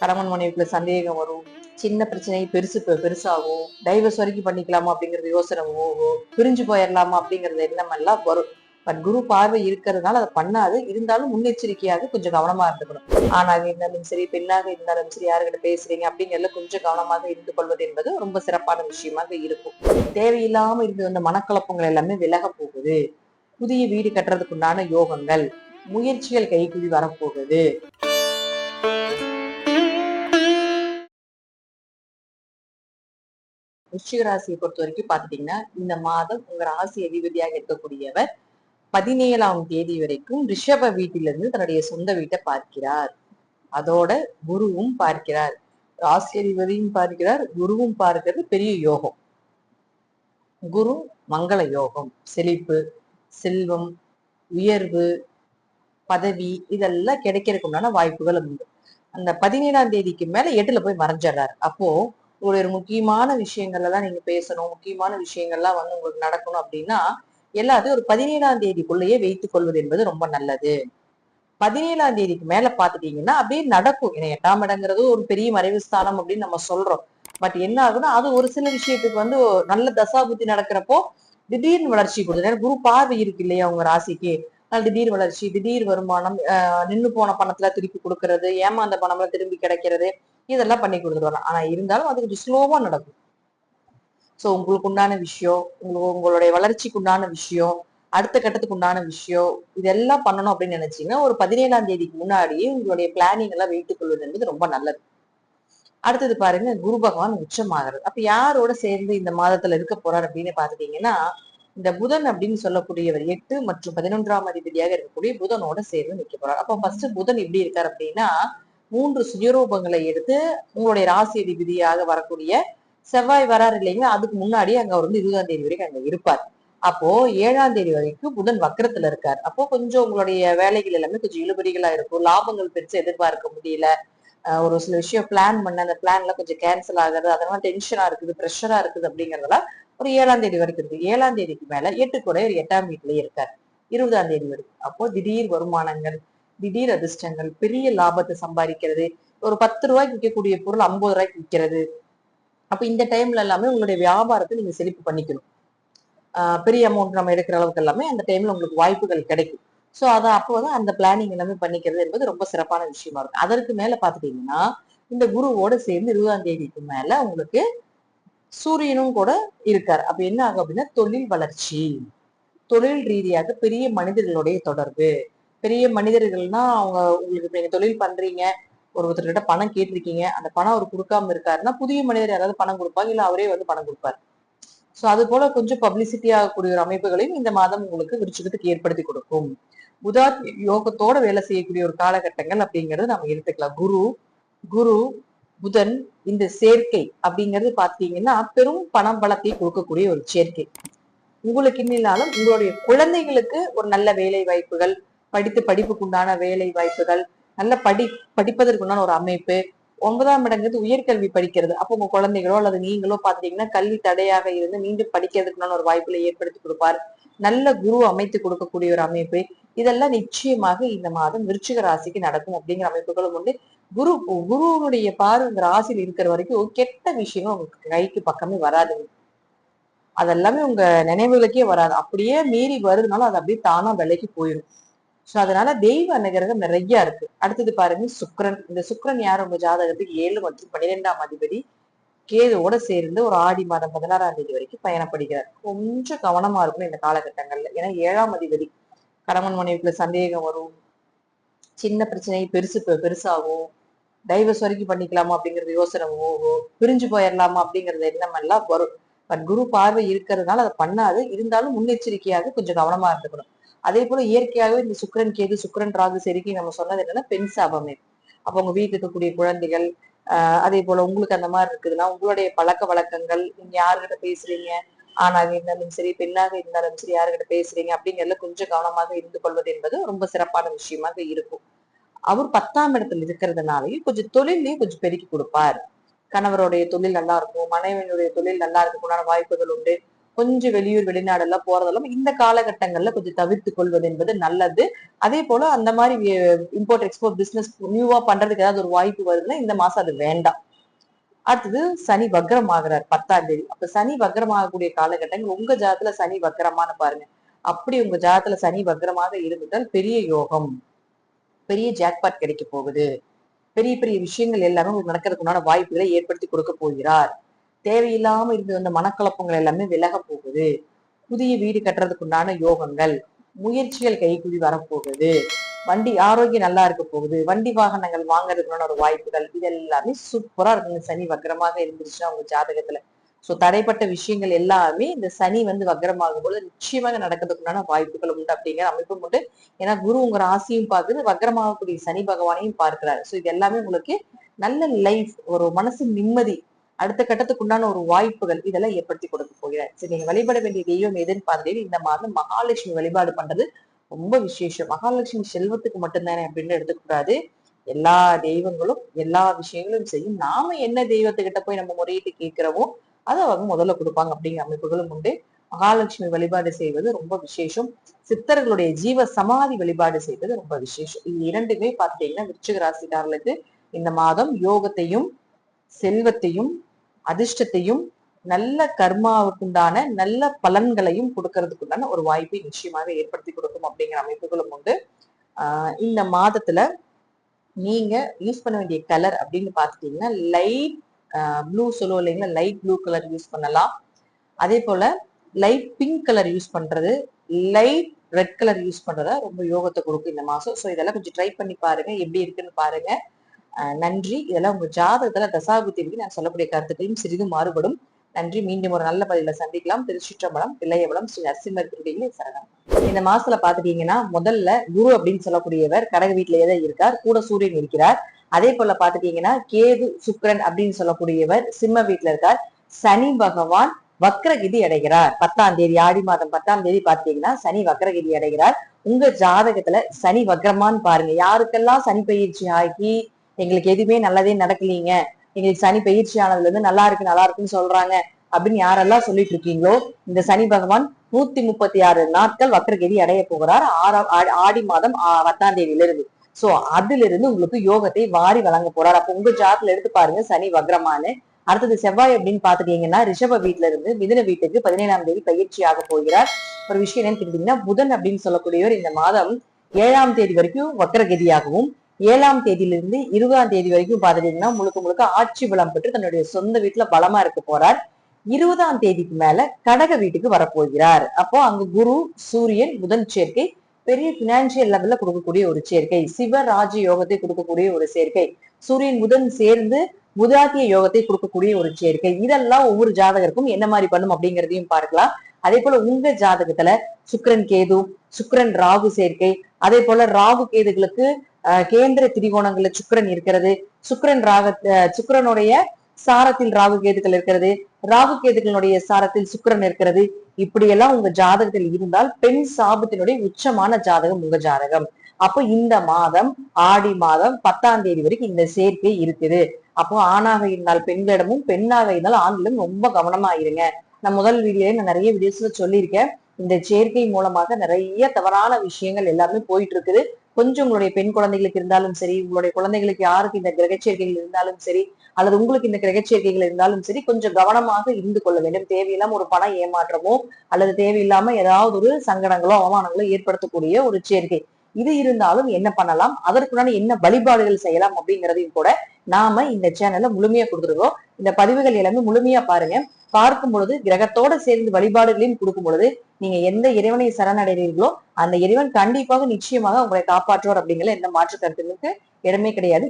கணவன் மனைவிக்குள்ள சந்தேகம் வரும், சின்ன பிரச்சனை பெருசாகும், டைவர்ஸ் வரைக்கும் பண்ணிக்கலாமா அப்படிங்கறது யோசனை போகும், பிரிஞ்சு போயிடலாமா அப்படிங்கறது எண்ணம் எல்லாம் வரும். பட் குரு பார்வை இருக்கிறதுனால அதை பண்ணாது. இருந்தாலும் முன்னெச்சரிக்கையாக கொஞ்சம் கவனமா இருந்துக்கணும். ஆணாக இருந்தாலும் சரி, பெண்ணாக இருந்தாலும் சரி, யாருக்கிட்ட பேசுறீங்க அப்படிங்கறதுல கொஞ்சம் கவனமாக இருந்து கொள்வது என்பது ரொம்ப சிறப்பான விஷயமாக இருக்கும். தேவையில்லாம இருந்து வந்த மனக்குழப்பங்கள் எல்லாமே விலக போகுது. புதிய வீடு கட்டுறதுக்கு உண்டான யோகங்கள், முயற்சிகள் கைகூடி வரப்போகுது. விருச்சிக ராசியை பொறுத்த வரைக்கும் பாத்துட்டீங்கன்னா, இந்த மாதம் உங்க ராசி அதிபதியாக இருக்கக்கூடியவர் 17ஆம் தேதி வரைக்கும் ரிஷப வீட்டிலிருந்து தன்னுடைய சொந்த வீட்டை பார்க்கிறார். அதோட குருவும் பார்க்கிறார். ராசி அதிபதியும் பார்க்கிறார், குருவும் பார்க்கிறது பெரிய யோகம். குரு மங்கள யோகம், செழிப்பு, செல்வம், உயர்வு, பதவி இதெல்லாம் கிடைக்கிறதுக்கு உண்டான வாய்ப்புகள் உண்டு. அந்த 17ஆம் தேதிக்கு மேல 8ல போய் மறைஞ்சிடுறாரு. அப்போ ஒரு முக்கியமான விஷயங்கள்லாம் நீங்க பேசணும், முக்கியமான விஷயங்கள்லாம் உங்களுக்கு நடக்கணும் அப்படின்னா எல்லாத்தையும் ஒரு 17ஆம் தேதிக்குள்ளேயே வைத்துக் கொள்வது என்பது ரொம்ப நல்லது. 17ஆம் தேதிக்கு மேல பாத்துட்டீங்கன்னா அப்படியே நடக்கும். ஏன்னா 8ஆம் இடங்கிறது ஒரு பெரிய மறைவு ஸ்தானம் அப்படின்னு நம்ம சொல்றோம். பட் என்ன ஆகுதுன்னா அது ஒரு சில விஷயத்துக்கு நல்ல தசாபுத்தி நடக்கிறப்போ திடீர்னு வளர்ச்சி கொடுக்குது. ஏன்னா குரு பார்வை இருக்கு இல்லையா உங்க ராசிக்கு. திடீர் வளர்ச்சி, திடீர் வருமானம், நின்னு போன பணத்துல திருப்பி கொடுக்கறது, ஏமாந்த பணம்ல திரும்பி கிடைக்கிறது, இதெல்லாம் பண்ணி கொடுத்துருவாங்க. ஆனா இருந்தாலும் அது கொஞ்சம் ஸ்லோவா நடக்கும். சோ உங்களுக்கு உண்டான விஷயம், உங்களுடைய வளர்ச்சிக்கு உண்டான விஷயம், அடுத்த கட்டத்துக்கு உண்டான விஷயம், இதெல்லாம் பண்ணணும் அப்படின்னு நினைச்சீங்கன்னா ஒரு 17ஆம் தேதிக்கு முன்னாடியே உங்களுடைய பிளானிங் எல்லாம் வைத்துக் கொள்வது என்பது ரொம்ப நல்லது. அடுத்தது பாருங்க, குரு பகவான் உச்சமாகிறது. அப்ப யாரோட சேர்ந்து இந்த மாதத்துல இருக்க போறார் அப்படின்னு பாத்துட்டீங்கன்னா, இந்த புதன் அப்படின்னு சொல்லக்கூடியவர் 8 மற்றும் 11ஆம் அதிபதியாக இருக்கக்கூடிய புதனோட சேர்ந்து நிக்க போறார். அப்ப ஃபர்ஸ்ட் புதன் எப்படி இருக்காரு அப்படின்னா 3 சுயரூபங்களை எடுத்து உங்களுடைய ராசி அதிபதியாக வரக்கூடிய செவ்வாய் வராரு இல்லைங்களா, அதுக்கு முன்னாடி அங்க அவர் 20ஆம் தேதி வரைக்கும் அங்க இருப்பார். அப்போ 7ஆம் தேதி வரைக்கும் புதன் வக்கரத்துல இருக்காரு. அப்போ கொஞ்சம் உங்களுடைய வேலைகள் எல்லாமே கொஞ்சம் இழுபறிகளா இருக்கும். லாபங்கள் பெருசா எதிர்பார்க்க முடியல. ஒரு சில விஷயம் பிளான் பண்ண அந்த பிளான்ல கொஞ்சம் கேன்சல் ஆகுது, அதெல்லாம் டென்ஷனா இருக்குது, ப்ரெஷரா இருக்குது அப்படிங்கறதெல்லாம் ஒரு 7ஆம் தேதி வரைக்கும் இருக்கு. 7ஆம் தேதிக்கு மேல 8 கூட ஒரு 8ஆம் வீட்லயே இருக்காரு 20ஆம் தேதி வரைக்கும். அப்போ திடீர் வருமானங்கள், திடீர் அதிர்ஷ்டங்கள், பெரிய லாபத்தை சம்பாதிக்கிறது, ஒரு 10 ரூபாய்க்கு விற்கக்கூடிய பொருள் 50 ரூபாய்க்கு விற்கிறது. அப்ப இந்த டைம்ல எல்லாமே உங்களுடைய வியாபாரத்தை நீங்க செழிப்பு பண்ணிக்கணும். பெரிய அமௌண்ட் நம்ம எடுக்கிற அளவுக்கு எல்லாமே அந்த டைம்ல உங்களுக்கு வாய்ப்புகள் கிடைக்கும். சோ அப்போதான் அந்த பிளானிங் எல்லாமே பண்ணிக்கிறது என்பது ரொம்ப சிறப்பான விஷயமா இருக்கும். அதற்கு மேல பாத்துட்டீங்கன்னா இந்த குருவோட சேர்ந்து 20ஆம் தேதிக்கு மேல உங்களுக்கு சூரியனும் கூட இருக்காரு. அப்ப என்ன ஆகும் அப்படின்னா தொழில் வளர்ச்சி, தொழில் ரீதியாக பெரிய மனிதர்களுடைய தொடர்பு. பெரிய மனிதர்கள்னா அவங்க உங்களுக்கு இப்ப நீங்க தொழில் பண்றீங்க, ஒருத்தர்கிட்ட பணம் கேட்டிருக்கீங்க, அந்த பணம் அவர் கொடுக்காம இருக்காருன்னா புதிய மனிதர் யாராவது பணம் கொடுப்பாங்க, இல்ல அவரே பணம் கொடுப்பாரு. சோ அது போல கொஞ்சம் பப்ளிசிட்டி ஆகக்கூடிய ஒரு அமைப்புகளையும் இந்த மாதம் உங்களுக்கு விருச்சிகத்துக்கு ஏற்படுத்தி கொடுக்கும். புதாத் யோகத்தோட வேலை செய்யக்கூடிய ஒரு காலகட்டங்கள் அப்படிங்கறது நம்ம எடுத்துக்கலாம். குரு குரு புதன் இந்த சேர்க்கை அப்படிங்கிறது பாத்தீங்கன்னா பெரும் பணம் பலத்தை கொடுக்கக்கூடிய ஒரு சேர்க்கை. உங்களுக்கு இல்லைனாலும் உங்களுடைய குழந்தைகளுக்கு ஒரு நல்ல வேலை வாய்ப்புகள், படிப்புக்குண்டான வேலை வாய்ப்புகள், நல்ல படிப்பதற்குண்டான ஒரு அமைப்பு. 9ஆம் இடங்கிறது உயர்கல்வி படிக்கிறது. அப்போ உங்க குழந்தைகளோ அல்லது நீங்களோ பாத்தீங்கன்னா கல்வி தடையாக இருந்து மீண்டும் படிக்கிறதுக்குண்டான ஒரு வாய்ப்புகளை ஏற்படுத்தி கொடுப்பார். நல்ல குரு அமைத்து கொடுக்கக்கூடிய ஒரு அமைப்பு. இதெல்லாம் நிச்சயமாக இந்த மாதம் விருச்சிக ராசிக்கு நடக்கும் அப்படிங்கிற அமைப்புகளும் உண்டு. குருவுடைய பார்வை இந்த ராசியில் இருக்கிற வரைக்கும் கெட்ட விஷயங்கள் உங்களுக்கு கைக்கு பக்கமே வராது. அதெல்லாமே உங்க நினைவுகளுக்கே வராது. அப்படியே மீறி வருதுனால அது அப்படியே தானா விலைக்கு போயிடும். சோ அதனால தெய்வ அனுகிரகம் நிறைய இருக்கு. அடுத்தது பாருங்க சுக்கிரன். இந்த சுக்கிரன் யார் உங்க ஜாதகத்துக்கு 7 மற்றும் 12ஆம் அதிபதி கேதுவோட சேர்ந்து ஒரு ஆடி மாதம் 16ஆம் தேதி வரைக்கும் பயணப்படுகிறார். கொஞ்சம் கவனமா இருக்கணும் இந்த காலகட்டங்கள்ல. ஏன்னா 7ஆம் அதிபதி கணவன் மனைவிக்குள்ள சந்தேகம் வரும், சின்ன பிரச்சனை பெருசாகும், டைவர்ஸ் வரைக்கும் பண்ணிக்கலாமா அப்படிங்கறது யோசனை போகும், பிரிஞ்சு போயிடலாமா அப்படிங்கறது எண்ணம் எல்லாம் வரும். பட் குரு பார்வை இருக்கிறதுனால அதை பண்ணாது. இருந்தாலும் முன்னெச்சரிக்கையாக கொஞ்சம் கவனமா இருந்துக்கணும். அதே போல இயற்கையாகவே இந்த சுக்கிரன் கேது, சுக்கிரன் ராகு செருக்கி நம்ம சொன்னது என்னன்னா பெண் சாபமே. அப்ப உங்க வீட்டுல இருக்கக்கூடிய குழந்தைகள், அதே போல உங்களுக்கு அந்த மாதிரி இருக்குதுன்னா உங்களுடைய பழக்க வழக்கங்கள், நீங்க யாருகிட்ட பேசுறீங்க, ஆணாக இருந்தாலும் சரி, பெண்ணாக இருந்தாலும் சரி, யாருகிட்ட பேசுறீங்க அப்படிங்கறதுல கொஞ்சம் கவனமாக இருந்து கொள்வது என்பது ரொம்ப சிறப்பான விஷயமாக இருக்கும். அவர் 10ஆம் இடத்துல இருக்கிறதுனாலயும் கொஞ்சம் தொழிலையும் கொஞ்சம் பெருக்கி கொடுப்பார். கணவருடைய தொழில் நல்லா இருக்கும், மனைவியினுடைய தொழில் நல்லா இருக்கக்கூடிய வாய்ப்புகள் உண்டு. கொஞ்சம் வெளியூர் வெளிநாடு எல்லாம் போறதெல்லாம் இந்த காலகட்டங்கள்ல கொஞ்சம் தவிர்த்து கொள்வது என்பது நல்லது. அதே போல அந்த மாதிரி இம்போர்ட் எக்ஸ்போர்ட் பிசினஸ் நியூவா பண்றதுக்கு ஏதாவது ஒரு வாய்ப்பு வருதுன்னா இந்த மாசம் அது வேண்டாம். அடுத்தது சனி வக்ரம் ஆகுறார் 10ஆம் தேதி. அப்ப சனி வக்ரம் ஆகக்கூடிய காலகட்டங்கள் உங்க ஜாதத்துல சனி வக்ரமானு பாருங்க. அப்படி உங்க ஜாதத்துல சனி வக்ரமாக இருந்துட்டால் பெரிய யோகம், பெரிய ஜாக்பாட் கிடைக்க போகுது. பெரிய பெரிய விஷயங்கள் எல்லாமே உங்களுக்கு நடக்கிறதுக்குண்டான வாய்ப்புகளை ஏற்படுத்தி கொடுக்க போகிறார். தேவையில்லாம இருந்து வந்த மனக்குழப்பங்கள் எல்லாமே விலக போகுது. புதிய வீடு கட்டுறதுக்குண்டான யோகங்கள், முயற்சிகள் கைகூடி வரப்போகுது. வண்டி ஆரோக்கியம் நல்லா இருக்க போகுது. வண்டி வாகனங்கள் வாங்குறதுக்கான ஒரு வாய்ப்புகள், இது எல்லாமே சூப்பரா இருக்குங்க சனி வக்ரமாக இருந்துச்சுன்னா உங்க ஜாதகத்துல. சோ தடைப்பட்ட விஷயங்கள் எல்லாமே இந்த சனி வக்ரமாகும் போது நிச்சயமாக நடக்கிறதுக்குண்டான வாய்ப்புகள் உண்டு அப்படிங்கிற அமைப்பும் உண்டு. ஏன்னா குரு உங்க ராசியும் பார்க்குது, வக்ரமாகக்கூடிய சனி பகவானையும் பார்க்கிறாரு. சோ இது எல்லாமே உங்களுக்கு நல்ல லைஃப், ஒரு மனசு நிம்மதி, அடுத்த கட்டத்துக்கு உண்டான ஒரு வாய்ப்புகள் இதெல்லாம் ஏற்படுத்தி கொடுக்க போகிறார். சரி, நீங்க வழிபட வேண்டிய தெய்வம் எதுன்னு பார்த்தீங்கன்னா இந்த மாதம் மகாலட்சுமி வழிபாடு பண்றது ரொம்ப விசேஷம். மகாலட்சுமி செல்வத்துக்கு மட்டும்தானே அப்படின்னு எடுத்துக்கூடாது. எல்லா தெய்வங்களும் எல்லா விஷயங்களும் செய்யும். நாம என்ன தெய்வத்துக்கிட்ட போய் நம்ம முறையிட்டு கேட்கிறோமோ அதை அவங்க முதல்ல கொடுப்பாங்க அப்படிங்கிற அமைப்புகளும் உண்டு. மகாலட்சுமி வழிபாடு செய்வது ரொம்ப விசேஷம். சித்தர்களுடைய ஜீவ சமாதி வழிபாடு செய்வது ரொம்ப விசேஷம். இது இரண்டுமே பார்த்தீங்கன்னா விருச்சிக ராசிக்காரர்களுக்கு இந்த மாதம் யோகத்தையும் செல்வத்தையும் அதிர்ஷ்டத்தையும் நல்ல கர்மாவுக்குண்டான நல்ல பலன்களையும் கொடுக்கறதுக்குண்டான ஒரு வாய்ப்பை நிச்சயமாக ஏற்படுத்தி கொடுக்கும் அப்படிங்கிற அமைப்புகளும் உண்டு. இந்த மாதத்துல நீங்க யூஸ் பண்ண வேண்டிய கலர் அப்படின்னு பாத்துட்டீங்கன்னா லைட் ப்ளூ சொல்லுவோம் இல்லைங்களா, லைட் ப்ளூ கலர் யூஸ் பண்ணலாம். அதே போல லைட் பிங்க் கலர் யூஸ் பண்றது, லைட் ரெட் கலர் யூஸ் பண்றதா ரொம்ப யோகத்தை கொடுக்கும் இந்த மாசம். ஸோ இதெல்லாம் கொஞ்சம் ட்ரை பண்ணி பாருங்க, எப்படி இருக்குன்னு பாருங்க. நன்றி. இதெல்லாம் உங்க ஜாதகத்துல தசாபுத்திக்கு நான் சொல்லக்கூடிய கருத்துக்களையும் சிறிது மாறுபடும். நன்றி. மீண்டும் ஒரு நல்ல பதில சந்திக்கலாம். திருச்சிற்றம்பலம், தில்லையம்பலம், ஸ்ரீ நரசிம்மர் திருடிகளே சரணம். இந்த மாசத்துல பாத்துட்டீங்கன்னா முதல்ல குரு அப்படின்னு சொல்லக்கூடியவர் கடக வீட்டிலேயே தான் இருக்கார், கூட சூரியன் இருக்கிறார். அதே போல பாத்துட்டீங்கன்னா கேது சுக்கிரன் அப்படின்னு சொல்லக்கூடியவர் சிம்ம வீட்டுல இருக்கார். சனி பகவான் வக்ரகிதி அடைகிறார் 10ஆம் தேதி, ஆடி மாதம் 10ஆம் தேதி பாத்தீங்கன்னா சனி வக்ரகிதி அடைகிறார். உங்க ஜாதகத்துல சனி வக்ரமான்னு பாருங்க. யாருக்கெல்லாம் சனி பயிற்சி ஆகி எங்களுக்கு எதுவுமே நல்லதே நடக்கலீங்க, எங்களுக்கு சனி பயிற்சி ஆனதுல இருந்து நல்லா இருக்குன்னு சொல்றாங்க அப்படின்னு யாரெல்லாம் சொல்லிட்டு இருக்கீங்களோ இந்த சனி பகவான் 136 நாட்கள் வக்ரகதி அடைய போகிறார் ஆடி மாதம் 10ஆம் தேதியிலிருந்து. சோ அதுல இருந்து உங்களுக்கு யோகத்தை வாரி வழங்க போறார். அப்ப உங்க ஜாதத்துல எடுத்து பாருங்க சனி வக்ரமானு. அடுத்தது செவ்வாய் அப்படின்னு பாத்துட்டீங்கன்னா ரிஷப வீட்டுல இருந்து மிதுன வீட்டுக்கு 17ஆம் தேதி பயிற்சி ஆக போகிறார். ஒரு விஷயம் என்னன்னு தெரிஞ்சீங்கன்னா புதன் அப்படின்னு சொல்லக்கூடியவர் இந்த மாதம் 7ஆம் தேதி வரைக்கும் வக்ரகதியாகவும் 7ஆம் தேதியிலிருந்து 20ஆம் தேதி வரைக்கும் பாத்துட்டீங்கன்னா முழுக்க முழுக்க ஆட்சி பலம் பெற்று தன்னுடைய சொந்த வீட்டுல பலமா இருக்க போறார். 20ஆம் தேதிக்கு மேல கடக வீட்டுக்கு வரப்போகிறார். அப்போ அங்க குரு சூரியன் புதன் சேர்க்கை பெரிய பினான்சியல் லெவல்ல கொடுக்கக்கூடிய ஒரு சேர்க்கை, சிவராஜ யோகத்தை கொடுக்கக்கூடிய ஒரு சேர்க்கை, சூரியன் புதன் சேர்ந்து புதாத்திய யோகத்தை கொடுக்கக்கூடிய ஒரு சேர்க்கை. இதெல்லாம் ஒவ்வொரு ஜாதகருக்கும் என்ன மாதிரி பண்ணும் அப்படிங்கிறதையும் பார்க்கலாம். அதே போல உங்க ஜாதகத்துல சுக்கிரன் கேது, சுக்கிரன் ராகு சேர்க்கை, அதே போல ராகு கேதுகளுக்கு கேந்திர திரிகோணங்கள்ல சுக்கிரன் இருக்கிறது, சுக்கிரனுடைய சாரத்தில் ராகு கேதுகள் இருக்கிறது, ராகு கேதுகளுடைய சாரத்தில் சுக்கிரன் இருக்கிறது. இப்படியெல்லாம் உங்க ஜாதகத்தில் இருந்தால் பெண் சாபத்தினுடைய உச்சமான ஜாதகம் உங்க ஜாதகம். அப்போ இந்த மாதம் ஆடி மாதம் 10ஆம் தேதி வரைக்கும் இந்த சேர்க்கை இருக்குது. அப்போ ஆணாக இருந்தால் பெண்களிடமும், பெண்ணாக இருந்தால் ஆண்களிடம் ரொம்ப கவனமா இருங்க. நான் முதல் நான் நிறைய வீடியோஸ்ல சொல்லியிருக்கேன். இந்த சேர்க்கை மூலமாக நிறைய தவறான விஷயங்கள் எல்லாமே போயிட்டு இருக்குது. கொஞ்சம் உங்களுடைய பெண் குழந்தைகளுக்கு இருந்தாலும் சரி, உங்களுடைய குழந்தைகளுக்கு யாருக்கு இந்த கிரக சேர்க்கைகள் இருந்தாலும் சரி, அல்லது உங்களுக்கு இந்த கிரக சேர்க்கைகள் இருந்தாலும் சரி, கொஞ்சம் கவனமாக இருந்து கொள்ள வேண்டும். தேவையில்லாம ஒரு பண ஏமாற்றமோ அல்லது தேவையில்லாம ஏதாவது ஒரு சங்கடங்களோ அவமானங்களோ ஏற்படுத்தக்கூடிய ஒரு சேர்க்கை இது இருந்தாலும் என்ன பண்ணலாம், அதற்குண்டான என்ன வழிபாடுகள் செய்யலாம் அப்படிங்கிறதையும் கூட நாம இந்த சேனல்ல முழுமையா கொடுத்துருக்கோம். இந்த பதிவுகள் எல்லாமே முழுமையா பாருங்க. பார்க்கும் பொழுது கிரகத்தோட சேர்ந்து வழிபாடுகளையும் கொடுக்கும் பொழுது நீங்க எந்த இறைவனை சரணடைகிறீர்களோ அந்த இறைவன் கண்டிப்பாக நிச்சயமாக உங்களை காப்பாற்றுவார் அப்படிங்கிற எந்த மாற்று கருத்துக்கு இடமே கிடையாது.